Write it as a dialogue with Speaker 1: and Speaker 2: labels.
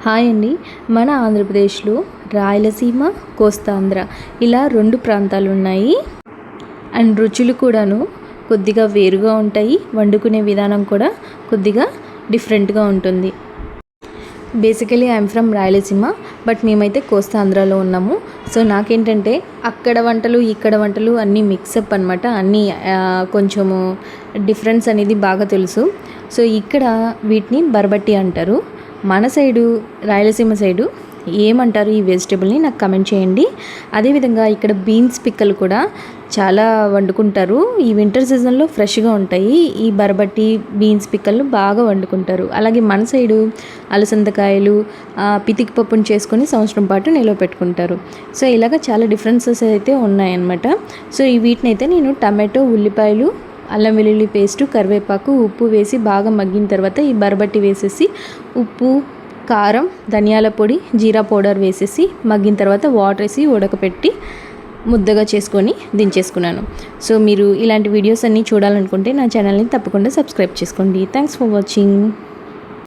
Speaker 1: Hi అండి. మన ఆంధ్రప్రదేశ్లో రాయలసీమ, కోస్తాంధ్ర ఇలా 2 ప్రాంతాలు ఉన్నాయి. అండ్ రుచులు కూడాను కొద్దిగా వేరుగా ఉంటాయి. వండుకునే విధానం కూడా కొద్దిగా డిఫరెంట్గా ఉంటుంది. Basically I'm from Rayalaseema, but మేమైతే కోస్తాంధ్రలో ఉన్నాము. సో నాకేంటంటే అక్కడ వంటలు ఇక్కడ వంటలు అన్నీ మిక్సప్ అనమాట. అన్నీ కొంచెము డిఫరెన్స్ అనేది బాగా తెలుసు. సో ఇక్కడ వీటిని బర్బట్టి అంటారు. మన సైడు రాయలసీమ సైడు ఏమంటారు ఈ వెజిటేబుల్ని నాకు కమెంట్ చేయండి. అదేవిధంగా ఇక్కడ బీన్స్ పిక్కలు కూడా చాలా వండుకుంటారు. ఈ వింటర్ సీజన్లో ఫ్రెష్గా ఉంటాయి. ఈ బరబట్టి బీన్స్ పిక్కలు బాగా వండుకుంటారు. అలాగే మన సైడు అలసందకాయలు పితికి పప్పును చేసుకొని సంవత్సరం పాటు నిల్వ పెట్టుకుంటారు. సో ఇలాగ చాలా డిఫరెన్సెస్ అయితే ఉన్నాయన్నమాట. సో ఈ వీటినైతే నేను టమాటో, ఉల్లిపాయలు, అల్లం వెల్లుల్లి పేస్టు, కరివేపాకు, ఉప్పు వేసి బాగా మగ్గిన తర్వాత ఈ బరబట్టి వేసేసి ఉప్పు, కారం, ధనియాల పొడి, జీరా పౌడర్ వేసేసి మగ్గిన తర్వాత వాటర్ వేసి ఉడకపెట్టి ముద్దగా చేసుకొని దించేసుకున్నాను. సో మీరు ఇలాంటి వీడియోస్ అన్నీ చూడాలనుకుంటే నా ఛానల్ని తప్పకుండా సబ్స్క్రైబ్ చేసుకోండి. Thanks for watching.